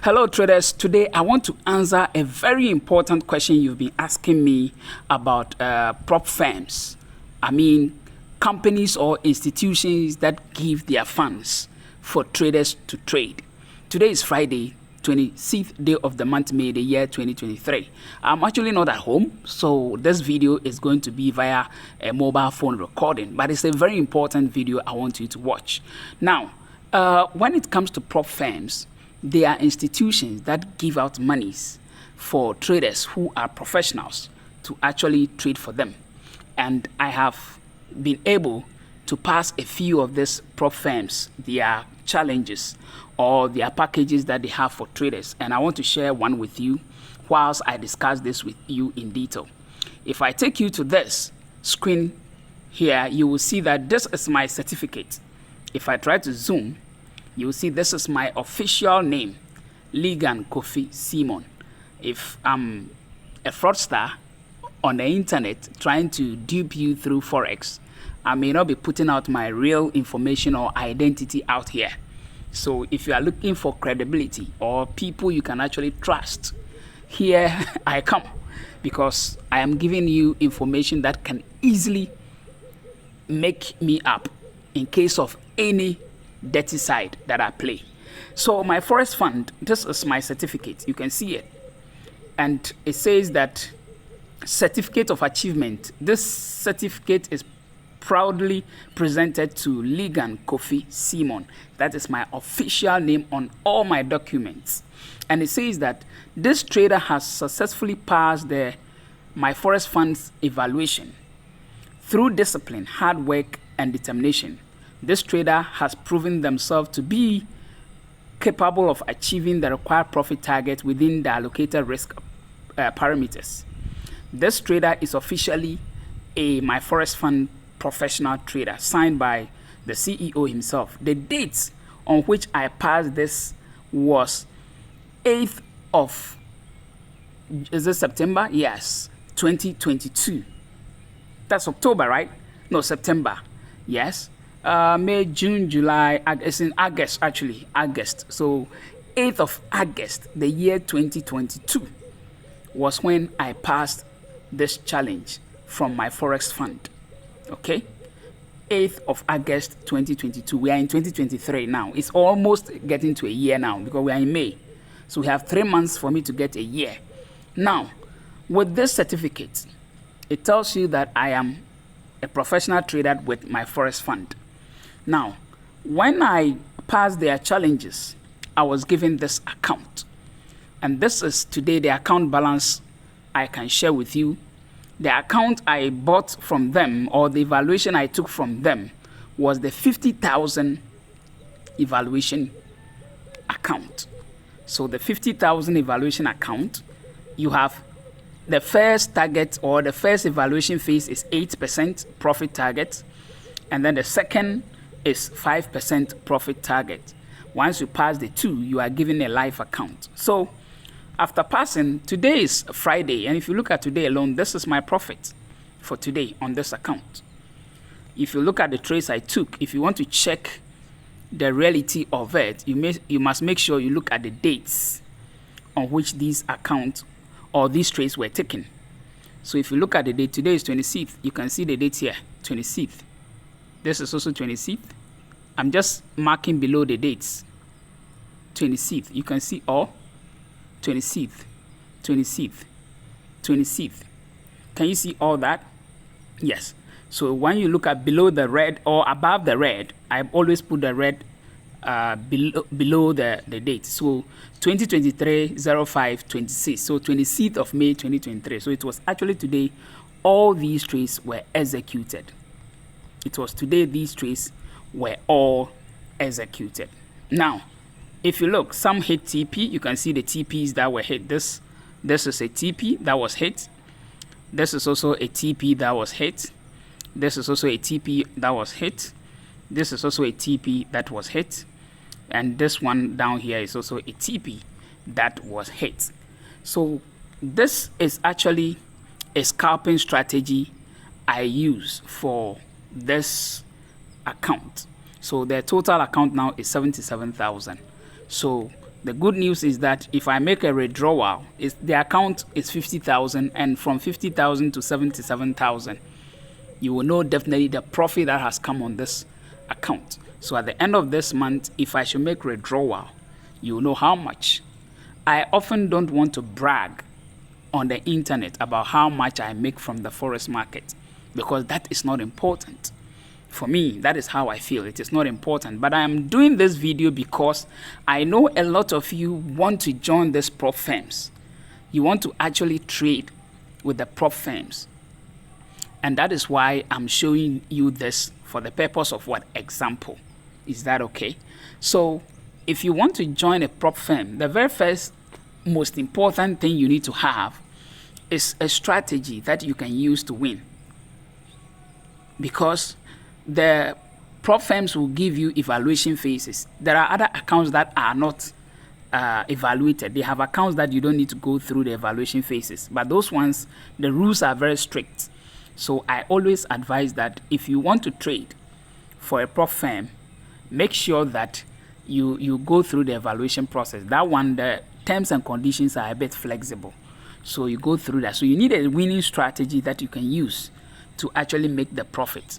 Hello traders, today I want to answer a very important question you've been asking me about prop firms. I mean companies or institutions that give their funds for traders to trade. Today is Friday, 26th day of the month, May, the year 2023. I'm actually not at home, so this video is going to be via a mobile phone recording, but it's a very important video I want you to watch. Now, when it comes to prop firms, they are institutions that give out monies for traders who are professionals to actually trade for them. And I have been able to pass a few of these prop firms their challenges or their packages that they have for traders. And I want to share one with you whilst I discuss this with you in detail. If I take you to this screen here, you will see that this is my certificate. If I try to zoom, you will see this is my official name, Ligan Kofi Simon. If I'm a fraudster on the internet trying to dupe you through Forex, I may not be putting out my real information or identity out here. So if you are looking for credibility or people you can actually trust, here I come, because I am giving you information that can easily make me up in case of any dirty side that I play. So my Forex fund, this is my certificate. You can see it. And it says that certificate of achievement. This certificate is proudly presented to Ligan Kofi Simon. That is my official name on all my documents. And it says that this trader has successfully passed my Forex fund's evaluation. Through discipline, hard work, and determination, this trader has proven themselves to be capable of achieving the required profit target within the allocated risk parameters. This trader is officially my Forex fund professional trader, signed by the CEO himself. The date on which I passed this was 8th of, is it September? Yes, 2022. That's October, right? No, September. Yes. May, June, July, it's in August, actually, August. So 8th of August, the year 2022 was when I passed this challenge from my Forex fund. Okay, 8th of August 2022. We are in 2023 now. It's almost getting to a year now because we are in May. So we have 3 months for me to get a year. Now, with this certificate, it tells you that I am a professional trader with my Forex fund. Now, when I passed their challenges, I was given this account. And this is today the account balance I can share with you. The account I bought from them, or the evaluation I took from them, was the 50,000 evaluation account. So the 50,000 evaluation account, you have the first target, or the first evaluation phase is 8% profit target. And then the second is 5% profit target. Once you pass the two, you are given a live account. So after passing, today is Friday, and if you look at today alone, this is my profit for today on this account. If you look at the trades I took, if you want to check the reality of it, you must make sure you look at the dates on which these accounts or these trades were taken. So if you look at the date, today is 26th. You can see the date here, 26th. This is also 26th. I'm just marking below the dates. 26th. You can see all. 26th, 26th, 26th. Can you see all that? Yes. So when you look at below the red or above the red, I always put the red below the date. So 2023 05 26. So 26th of May 2023. So it was actually today all these trades were executed. It was today these trades were all executed. Now, if you look, some hit TP. You can see the TPs that were hit. This is a TP that was hit. This is also a TP that was hit. This is also a TP that was hit. This is also a TP that was hit. And this one down here is also a TP that was hit. So this is actually a scalping strategy I use for this account. So the total account now is 77,000. So The good news is that if I make a withdrawal, the account is 50,000, and from 50,000 to 77,000, you will know definitely the profit that has come on this account. So at the end of this month, if I should make withdrawal, you will know how much. I often don't want to brag on the internet about how much I make from the forex market, because that is not important. For me, that is how I feel. It is not important. But I am doing this video because I know a lot of you want to join these prop firms. You want to actually trade with the prop firms. And that is why I'm showing you this for the purpose of what? Example. Is that okay? So if you want to join a prop firm, the very first most important thing you need to have is a strategy that you can use to win. Because the prop firms will give you evaluation phases. There are other accounts that are not evaluated. They have accounts that you don't need to go through the evaluation phases. But those ones, the rules are very strict. So I always advise that if you want to trade for a prop firm, make sure that you go through the evaluation process. That one, the terms and conditions are a bit flexible. So you go through that. So you need a winning strategy that you can use to actually make the profit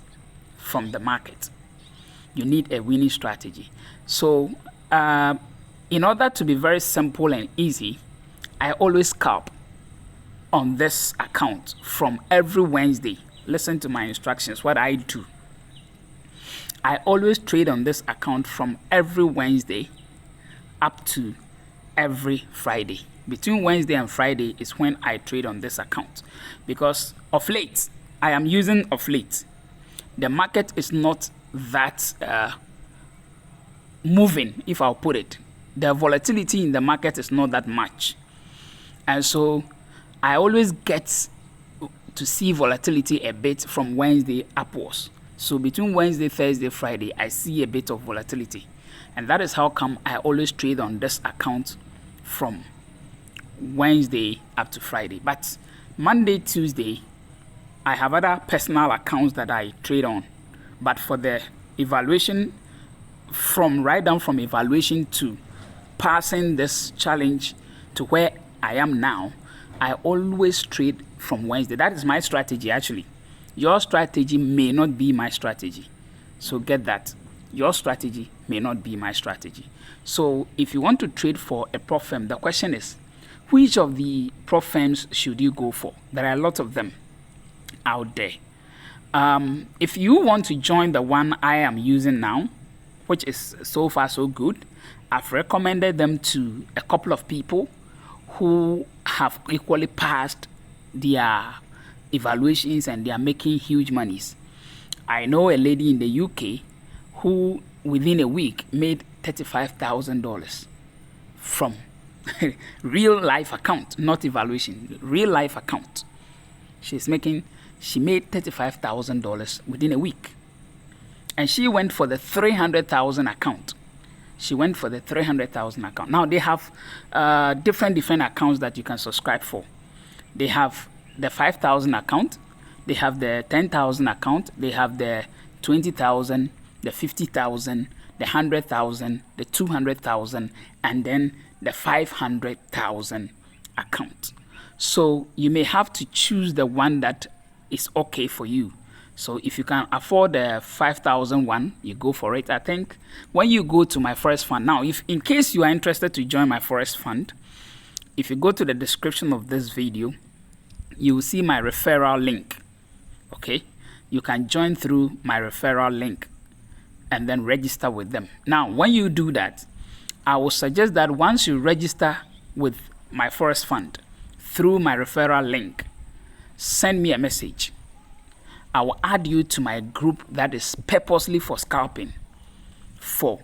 from the market. You need a winning strategy. So in order to be very simple and easy, I always scalp on this account from every Wednesday. Listen to my instructions, what I do. I always trade on this account from every Wednesday up to every Friday. Between Wednesday and Friday is when I trade on this account, because of late, I am using of late. The market is not that moving, if I'll put it. The volatility in the market is not that much. And so I always get to see volatility a bit from Wednesday upwards. So between Wednesday, Thursday, Friday, I see a bit of volatility. And that is how come I always trade on this account from Wednesday up to Friday. But Monday, Tuesday, I have other personal accounts that I trade on. But for the evaluation, right down from evaluation to passing this challenge to where I am now, I always trade from Wednesday. That is my strategy, actually. Your strategy may not be my strategy. So get that. Your strategy may not be my strategy. So if you want to trade for a prop firm, the question is, which of the prop firms should you go for? There are a lot of them out there. If you want to join the one I am using now, which is so far so good, I've recommended them to a couple of people who have equally passed their evaluations and they are making huge monies. I know a lady in the UK who within a week made $35,000 from real life account, not evaluation, real life account. She made $35,000 within a week. And she went for the 300,000 account. She went for the 300,000 account. Now they have different accounts that you can subscribe for. They have the 5,000 account, they have the 10,000 account, they have the 20,000, the 50,000, the 100,000, the 200,000, and then the 500,000 account. So you may have to choose the one that is okay for you. So if you can afford the 5,000 one, you go for it. I think when you go to my Forex fund, now if in case you are interested to join my Forex fund, if you go to the description of this video, you will see my referral link. Okay, you can join through my referral link and then register with them. Now when you do that, I will suggest that once you register with my Forex fund through my referral link, send me a message. I will add you to my group that is purposely for scalping for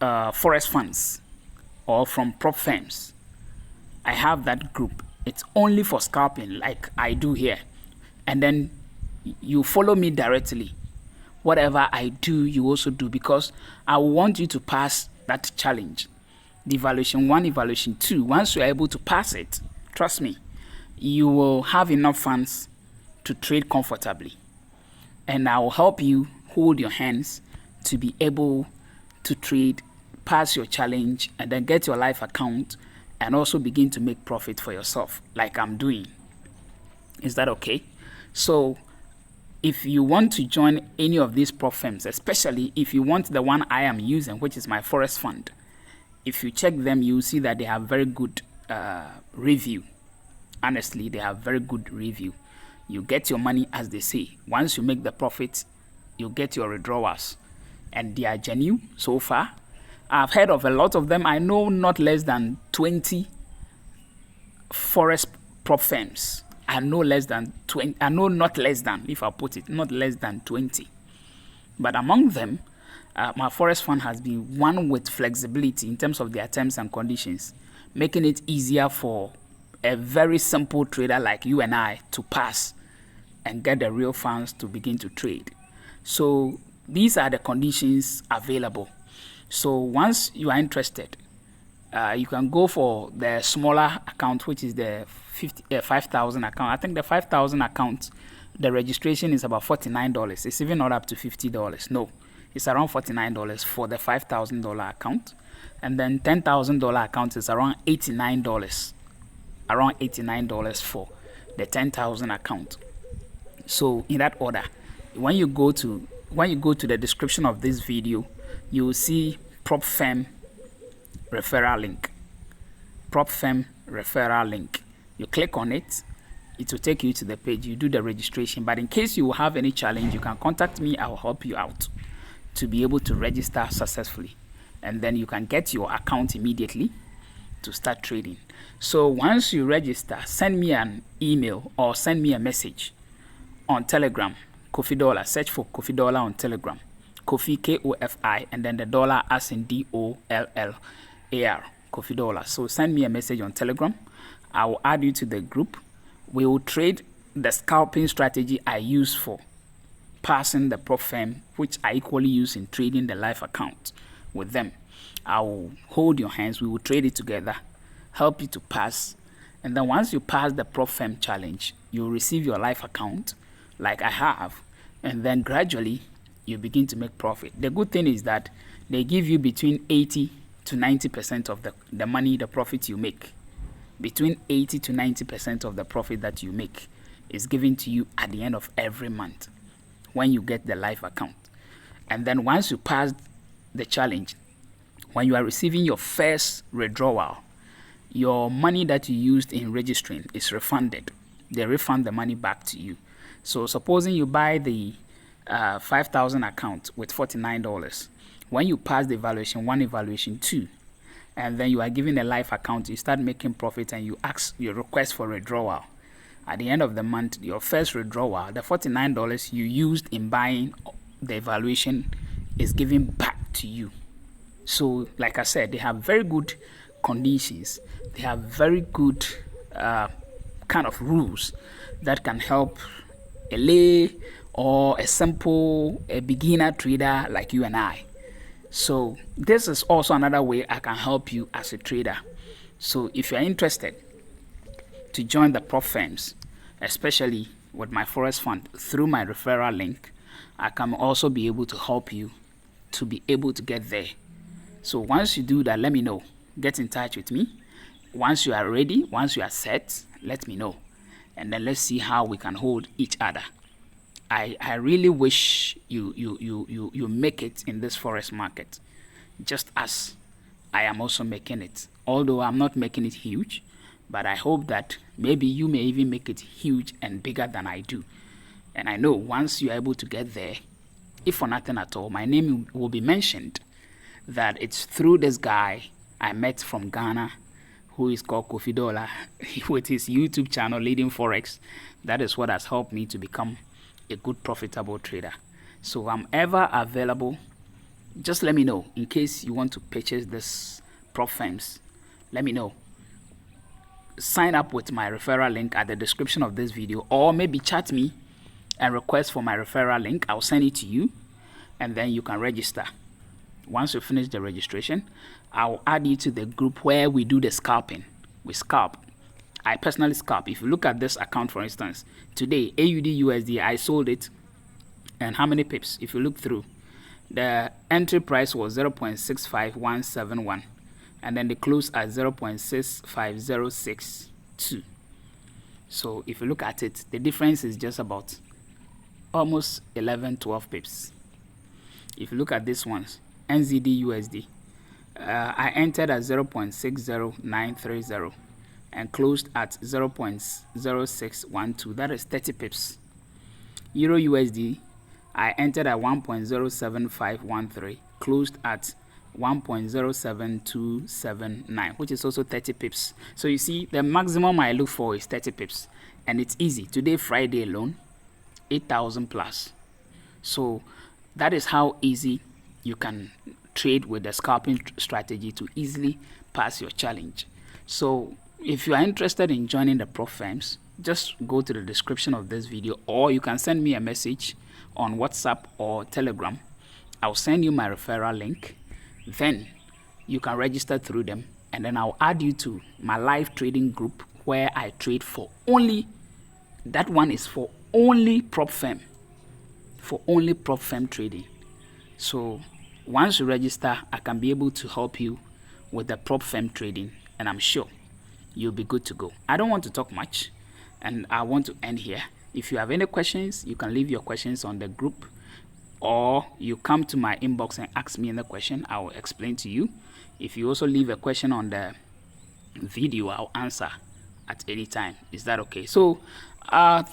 Forex funds or from prop firms. I have that group. It's only for scalping like I do here. And then you follow me directly. Whatever I do, you also do, because I want you to pass that challenge. The evaluation 1, evaluation 2. Once you're able to pass it, trust me, you will have enough funds to trade comfortably. And I will help you hold your hands to be able to trade pass your challenge and then get your live account and also begin to make profit for yourself like I'm doing. Is that okay? So if you want to join any of these prop firms, especially if you want the one I am using, which is my Forex fund, if you check them, you'll see that they have very good review. Honestly, they have very good review. You get your money, as they say. Once you make the profit, you get your withdrawals, and they are genuine so far. I've heard of a lot of them. I know not less than 20 Forex prop firms. I know less than 20. I know not less than, if I put it, not less than 20. But among them, my Forex fund has been one with flexibility in terms of their terms and conditions, making it easier for a very simple trader like you and I to pass and get the real funds to begin to trade. So these are the conditions available. So once you are interested, you can go for the smaller account, which is the 5,000 account. I think the 5,000 account, the registration is about $49. It's even not up to $50. No, it's around $49 for the $5,000 account. And then $10,000 account is around $89. Around $89 for the 10,000 account. So in that order, when you go to the description of this video, you will see prop firm referral link. Prop firm referral link. You click on it, it will take you to the page. You do the registration. But in case you have any challenge, you can contact me. I will help you out to be able to register successfully, and then you can get your account immediately to start trading. So once you register, send me an email or send me a message on Telegram, Kofi Dollar. Search for Kofi Dollar on Telegram. Kofi, Kofi, and then the dollar as in DOLLAR, Kofi Dollar. So send me a message on Telegram. I will add you to the group. We will trade the scalping strategy I use for passing the prop firm, which I equally use in trading the live account with them. I will hold your hands. We will trade it together, help you to pass. And then once you pass the prop firm challenge, you'll receive your live account like I have. And then gradually, you begin to make profit. The good thing is that they give you between 80 to 90% of the money, the profit you make. Between 80 to 90% of the profit that you make is given to you at the end of every month when you get the live account. And then once you pass the challenge, when you are receiving your first withdrawal, your money that you used in registering is refunded. They refund the money back to you. So supposing you buy the 5,000 account with $49, when you pass the evaluation 1, evaluation 2, and then you are given a live account, you start making profit and you ask your request for withdrawal. At the end of the month, your first withdrawal, the $49 you used in buying the evaluation, is given back to you. So like I said, they have very good conditions. They have very good kind of rules that can help a lay or a beginner trader like you and I. So this is also another way I can help you as a trader. So if you are interested to join the prop firms, especially with my Forex fund through my referral link, I can also be able to help you to be able to get there. So once you do that, let me know. Get in touch with me. Once you are ready, once you are set, let me know. And then let's see how we can hold each other. I really wish you make it in this Forex market, just as I am also making it. Although I'm not making it huge, but I hope that maybe you may even make it huge and bigger than I do. And I know once you're able to get there, if for nothing at all, my name will be mentioned, that it's through this guy I met from Ghana, who is called Kofi Dollar, with his YouTube channel, Leading Forex. That is what has helped me to become a good profitable trader. So I'm ever available. Just let me know in case you want to purchase this prop firms. Let me know. Sign up with my referral link at the description of this video, or maybe chat me and request for my referral link. I'll send it to you, and then you can register. Once you finish the registration, I'll add you to the group where we do the scalping. We scalp. I personally scalp. If you look at this account, for instance, today, AUD USD, I sold it. And how many pips? If you look through, The entry price was 0.65171, and then they closed at 0.65062. So if you look at it, the difference is just about almost 11-12 pips. If you look at this ones, NZD USD, I entered at 0.60930 and closed at 0.0612. That is 30 pips. Euro USD, I entered at 1.07513, closed at 1.07279, which is also 30 pips. So you see, the maximum I look for is 30 pips, and it's easy. Today, Friday alone, 8,000 plus. So that is how easy you can trade with the scalping strategy to easily pass your challenge. So if you are interested in joining the prop firms, just go to the description of this video, or you can send me a message on WhatsApp or Telegram. I'll send you my referral link. Then you can register through them, and then I'll add you to my live trading group where I trade for only, that one is for only prop firm, for only prop firm trading. So once you register, I can be able to help you with the prop firm trading, and I'm sure you'll be good to go. I don't want to talk much, and I want to end here. If you have any questions, you can leave your questions on the group, or you come to my inbox and ask me any question. I will explain to you. If you also leave a question on the video, I'll answer at any time. Is that okay? So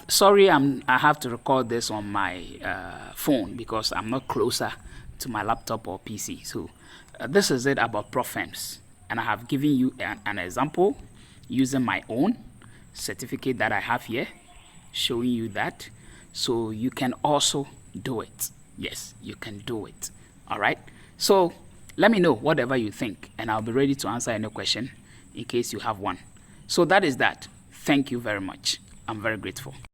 sorry, I have to record this on my phone because I'm not closer to my laptop or PC. So this is it about prop firms, and I have given you an example using my own certificate that I have here, showing you that, so you can also do it. Yes, you can do it. All right, so let me know whatever you think, and I'll be ready to answer any question in case you have one. So that is that. Thank you very much. I'm very grateful.